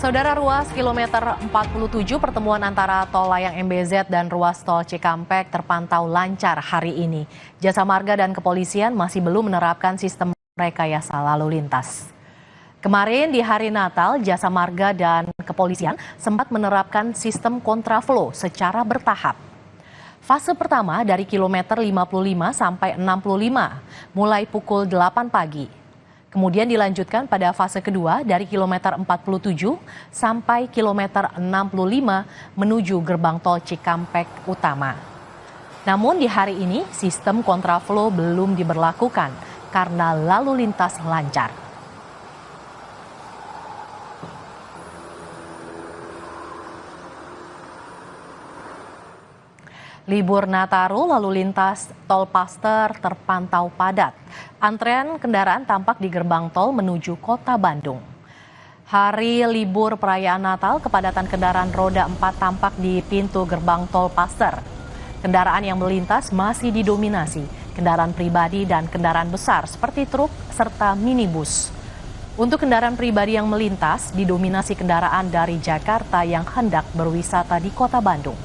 Saudara, ruas kilometer 47 pertemuan antara tol layang MBZ dan ruas tol Cikampek terpantau lancar hari ini. Jasa Marga dan kepolisian masih belum menerapkan sistem rekayasa lalu lintas. Kemarin di hari Natal, Jasa Marga dan kepolisian sempat menerapkan sistem kontraflow secara bertahap. Fase pertama dari kilometer 55 sampai 65, mulai pukul 8 pagi. Kemudian dilanjutkan pada fase kedua dari kilometer 47 sampai kilometer 65 menuju gerbang tol Cikampek Utama. Namun di hari ini sistem kontraflow belum diberlakukan karena lalu lintas lancar. Libur Nataru, lalu lintas tol Paster terpantau padat. Antrean kendaraan tampak di gerbang tol menuju kota Bandung. Hari libur perayaan Natal, kepadatan kendaraan roda 4 tampak di pintu gerbang tol Paster. Kendaraan yang melintas masih didominasi kendaraan pribadi dan kendaraan besar seperti truk serta minibus. Untuk kendaraan pribadi yang melintas, didominasi kendaraan dari Jakarta yang hendak berwisata di kota Bandung.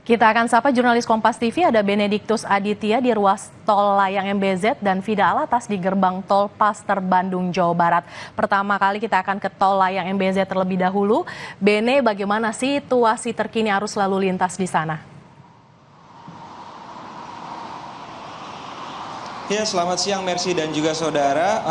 Kita akan sapa jurnalis Kompas TV, ada Benediktus Aditya di ruas tol layang MBZ dan Fida Alatas di gerbang tol Paster Bandung, Jawa Barat. Pertama kali kita akan ke tol layang MBZ terlebih dahulu. Bene, bagaimana situasi terkini arus lalu lintas di sana? Ya, selamat siang Mercy dan juga saudara.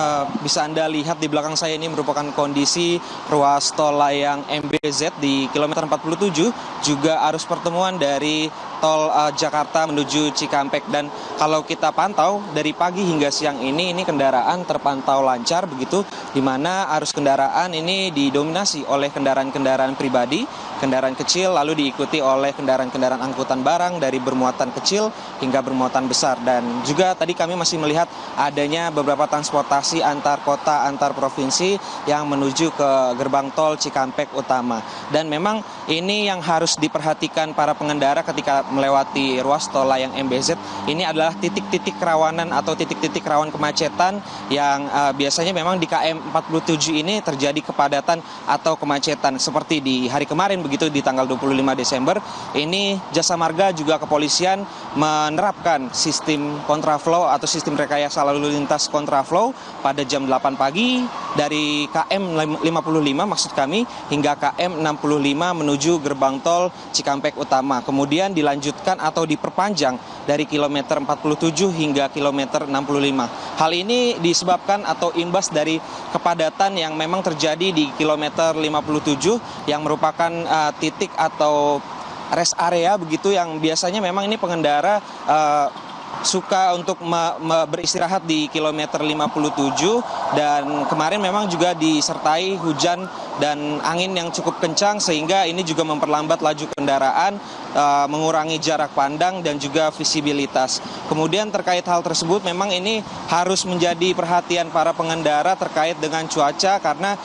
Bisa Anda lihat di belakang saya ini merupakan kondisi ruas tol layang MBZ di kilometer 47, juga arus pertemuan dari tol Jakarta menuju Cikampek. Dan kalau kita pantau dari pagi hingga siang ini kendaraan terpantau lancar begitu, di mana arus kendaraan ini didominasi oleh kendaraan-kendaraan pribadi, kendaraan kecil, lalu diikuti oleh kendaraan-kendaraan angkutan barang dari bermuatan kecil hingga bermuatan besar. Dan juga tadi kami masih melihat adanya beberapa transportasi antar kota, antar provinsi yang menuju ke gerbang tol Cikampek Utama. Dan memang ini yang harus diperhatikan para pengendara ketika melewati ruas tol layang MBZ. Ini adalah titik-titik kerawanan atau titik-titik rawan kemacetan yang biasanya memang di KM 47 ini terjadi kepadatan atau kemacetan. Seperti di hari kemarin begitu, di tanggal 25 Desember, ini Jasa Marga juga kepolisian menerapkan sistem kontraflow atau sistem rekayasa lalu lintas kontraflow pada jam 8 pagi dari KM 55 maksud kami hingga KM 65 menuju gerbang tol Cikampek Utama. Kemudian dilanjutkan atau diperpanjang dari kilometer 47 hingga kilometer 65. Hal ini disebabkan atau imbas dari kepadatan yang memang terjadi di kilometer 57 yang merupakan titik atau rest area begitu, yang biasanya memang ini pengendara suka untuk beristirahat di kilometer 57, dan kemarin memang juga disertai hujan dan angin yang cukup kencang sehingga ini juga memperlambat laju kendaraan, mengurangi jarak pandang dan juga visibilitas. Kemudian terkait hal tersebut memang ini harus menjadi perhatian para pengendara terkait dengan cuaca, karena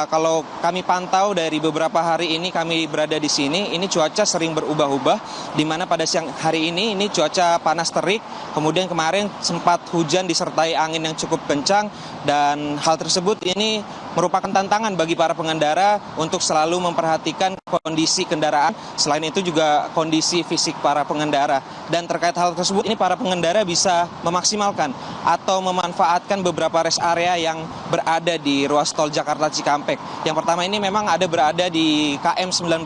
kalau kami pantau dari beberapa hari ini kami berada di sini, ini cuaca sering berubah-ubah, di mana pada siang hari ini cuaca panas terik, kemudian kemarin sempat hujan disertai angin yang cukup kencang, dan hal tersebut ini merupakan tantangan bagi para pengendara untuk selalu memperhatikan kondisi kendaraan. Selain itu juga kondisi fisik para pengendara. Dan terkait hal tersebut ini para pengendara bisa memaksimalkan atau memanfaatkan beberapa rest area yang berada di ruas tol Jakarta Cikampek. Yang pertama ini memang ada berada di KM 19,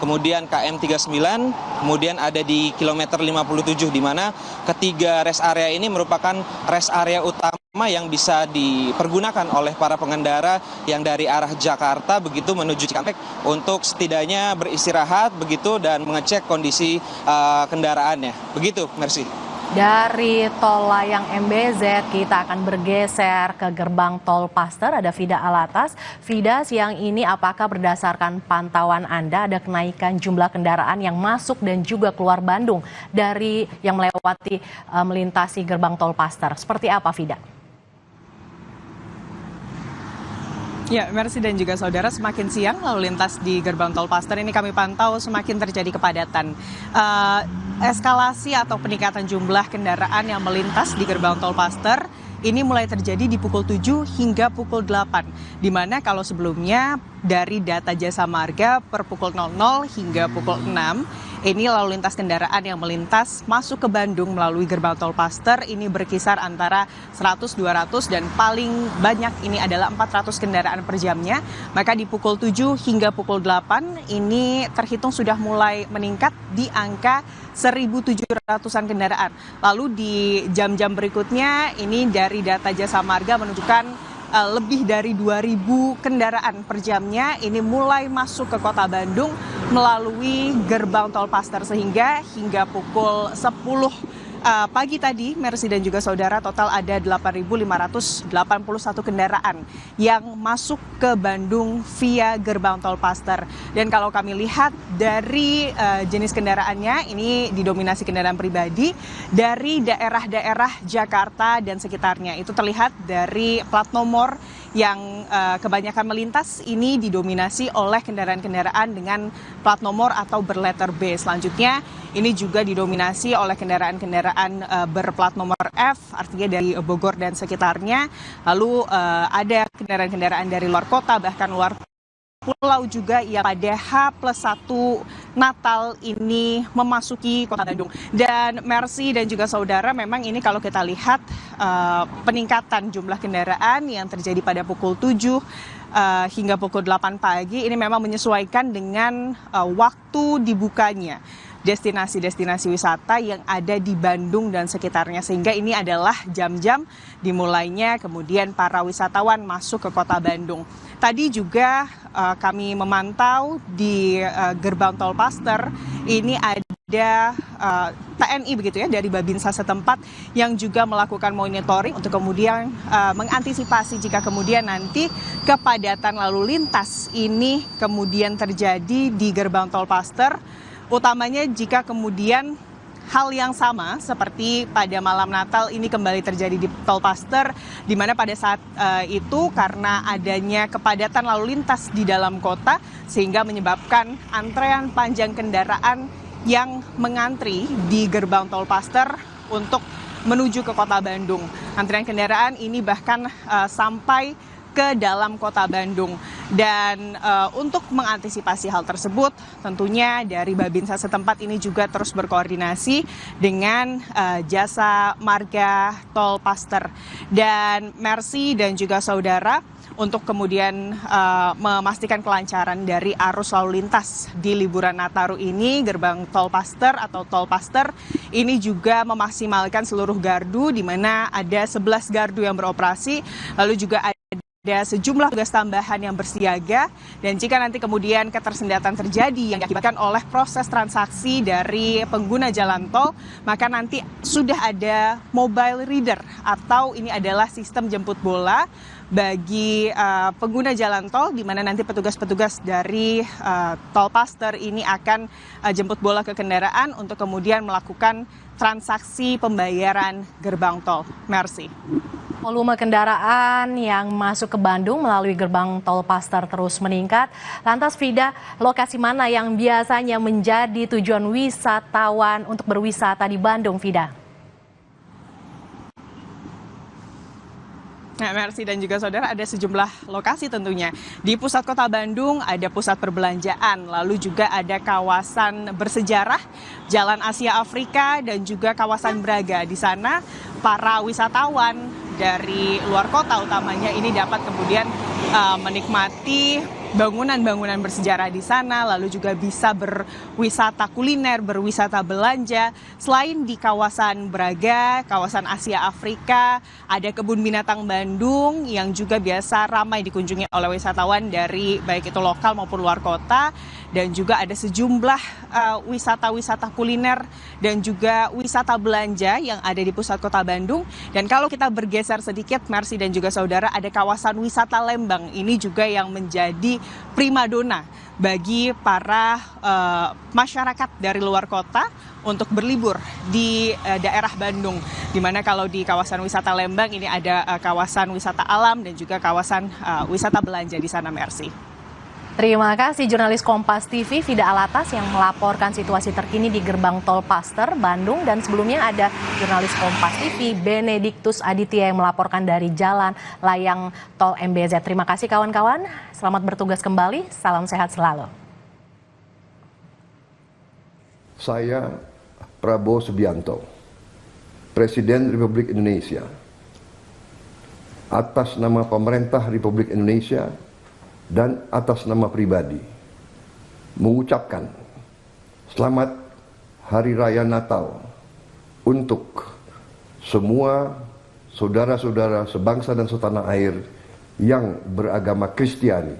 kemudian KM 39, kemudian ada di kilometer 57, di mana ketiga rest area ini merupakan rest area utama yang bisa dipergunakan oleh para pengendara yang dari arah Jakarta begitu menuju Cikampek untuk setidaknya beristirahat begitu dan mengecek kondisi kendaraannya. Begitu, Mercy. Dari tol layang MBZ kita akan bergeser ke gerbang tol Paster, ada Fida Alatas. Fida, siang ini apakah berdasarkan pantauan Anda ada kenaikan jumlah kendaraan yang masuk dan juga keluar Bandung dari yang melintasi gerbang tol Paster? Seperti apa, Fida? Ya, Mercy dan juga saudara, semakin siang lalu lintas di gerbang tol Paster ini kami pantau semakin terjadi kepadatan. Eskalasi atau peningkatan jumlah kendaraan yang melintas di gerbang tol Paster ini mulai terjadi di pukul 7 hingga pukul 8. Di mana kalau sebelumnya dari data Jasa Marga per pukul 00 hingga pukul 6, ini lalu lintas kendaraan yang melintas masuk ke Bandung melalui gerbang tol Paster ini berkisar antara 100-200 dan paling banyak ini adalah 400 kendaraan per jamnya. Maka di pukul 7 hingga pukul 8 ini terhitung sudah mulai meningkat di angka 1.700-an kendaraan. Lalu di jam-jam berikutnya ini dari data Jasa Marga menunjukkan lebih dari 2.000 kendaraan per jamnya ini mulai masuk ke kota Bandung melalui gerbang tol Paster, sehingga hingga pukul 10 pagi tadi, Mercy dan juga saudara, total ada 8.581 kendaraan yang masuk ke Bandung via gerbang tol Paster. Dan kalau kami lihat dari jenis kendaraannya, ini didominasi kendaraan pribadi dari daerah-daerah Jakarta dan sekitarnya. Itu terlihat dari plat nomor yang kebanyakan melintas ini didominasi oleh kendaraan-kendaraan dengan plat nomor atau berletter B. Selanjutnya ini juga didominasi oleh kendaraan-kendaraan berplat nomor F, artinya dari Bogor dan sekitarnya. Lalu ada kendaraan-kendaraan dari luar kota, bahkan luar pulau juga yang pada H+1 Natal ini memasuki kota Bandung. Dan Mercy dan juga saudara, memang ini kalau kita lihat peningkatan jumlah kendaraan yang terjadi pada pukul 7 hingga pukul 8 pagi ini memang menyesuaikan dengan waktu dibukanya destinasi-destinasi wisata yang ada di Bandung dan sekitarnya, sehingga ini adalah jam-jam dimulainya kemudian para wisatawan masuk ke kota Bandung. Tadi juga kami memantau di gerbang tol Paster ini ada TNI begitu ya, dari Babinsa setempat yang juga melakukan monitoring untuk kemudian mengantisipasi jika kemudian nanti kepadatan lalu lintas ini kemudian terjadi di gerbang tol Paster, utamanya jika kemudian hal yang sama seperti pada malam Natal ini kembali terjadi di tol Paster, di mana pada saat itu karena adanya kepadatan lalu lintas di dalam kota sehingga menyebabkan antrean panjang kendaraan yang mengantri di gerbang tol Paster untuk menuju ke kota Bandung. Antrian kendaraan ini bahkan sampai ke dalam kota Bandung. Dan untuk mengantisipasi hal tersebut, tentunya dari Babinsa setempat ini juga terus berkoordinasi dengan Jasa Marga Tol Paster. Dan Mercy dan juga saudara, untuk kemudian memastikan kelancaran dari arus lalu lintas di liburan Nataru ini, gerbang tol Paster atau tol Paster ini juga memaksimalkan seluruh gardu, di mana ada 11 gardu yang beroperasi, lalu juga ada sejumlah tugas tambahan yang bersiaga, dan jika nanti kemudian ketersendatan terjadi yang diakibatkan oleh proses transaksi dari pengguna jalan tol, maka nanti sudah ada mobile reader atau ini adalah sistem jemput bola bagi pengguna jalan tol, di mana nanti petugas-petugas dari tol Paster ini akan jemput bola ke kendaraan untuk kemudian melakukan transaksi pembayaran gerbang tol. Mercy. Volume kendaraan yang masuk ke Bandung melalui gerbang tol Paster terus meningkat. Lantas Vida, lokasi mana yang biasanya menjadi tujuan wisatawan untuk berwisata di Bandung, Vida? Nah, Mercy dan juga saudara, ada sejumlah lokasi tentunya. Di pusat kota Bandung ada pusat perbelanjaan, lalu juga ada kawasan bersejarah, Jalan Asia Afrika, dan juga kawasan Braga. Di sana para wisatawan dari luar kota utamanya ini dapat kemudian menikmati bangunan-bangunan bersejarah di sana, lalu juga bisa berwisata kuliner, berwisata belanja. Selain di kawasan Braga, kawasan Asia Afrika, ada kebun binatang Bandung yang juga biasa ramai dikunjungi oleh wisatawan dari baik itu lokal maupun luar kota, dan juga ada sejumlah wisata-wisata kuliner dan juga wisata belanja yang ada di pusat kota Bandung. Dan kalau kita bergeser sedikit, Mercy dan juga saudara, ada kawasan wisata Lembang. Ini juga yang menjadi primadona bagi para masyarakat dari luar kota untuk berlibur di daerah Bandung. Di mana kalau di kawasan wisata Lembang ini ada kawasan wisata alam dan juga kawasan wisata belanja di sana, Mercy. Terima kasih jurnalis Kompas TV Vida Alatas yang melaporkan situasi terkini di gerbang tol Paster, Bandung. Dan sebelumnya ada jurnalis Kompas TV Benediktus Aditya yang melaporkan dari jalan layang tol MBZ. Terima kasih kawan-kawan, selamat bertugas kembali, salam sehat selalu. Saya Prabowo Subianto, Presiden Republik Indonesia, atas nama pemerintah Republik Indonesia dan atas nama pribadi, mengucapkan selamat Hari Raya Natal untuk semua saudara-saudara sebangsa dan setanah air yang beragama Kristiani.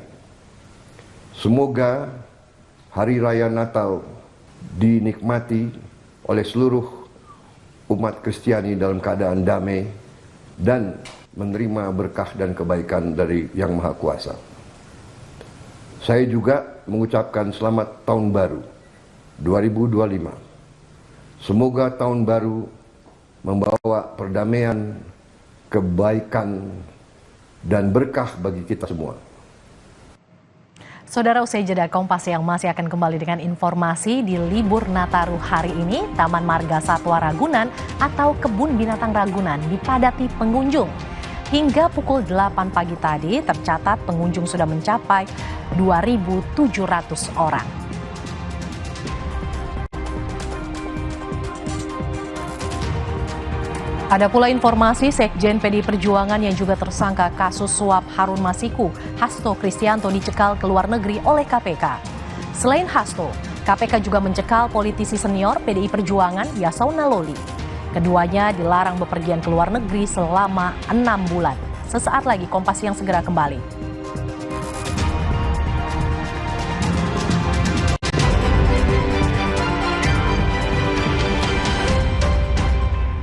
Semoga Hari Raya Natal dinikmati oleh seluruh umat Kristiani dalam keadaan damai dan menerima berkah dan kebaikan dari Yang Maha Kuasa. Saya juga mengucapkan selamat tahun baru 2025. Semoga tahun baru membawa perdamaian, kebaikan, dan berkah bagi kita semua. Saudara, usai jeda Kompas yang masih akan kembali dengan informasi di libur Nataru hari ini, Taman Marga Satwa Ragunan atau Kebun Binatang Ragunan dipadati pengunjung. Hingga pukul 8 pagi tadi tercatat pengunjung sudah mencapai 2.700 orang. Ada pula informasi Sekjen PDI Perjuangan yang juga tersangka kasus suap Harun Masiku, Hasto Kristianto dicekal ke luar negeri oleh KPK. Selain Hasto, KPK juga mencekal politisi senior PDI Perjuangan Yasona Lawli. Keduanya dilarang bepergian ke luar negeri selama 6 bulan. Sesaat lagi Kompas yang segera kembali.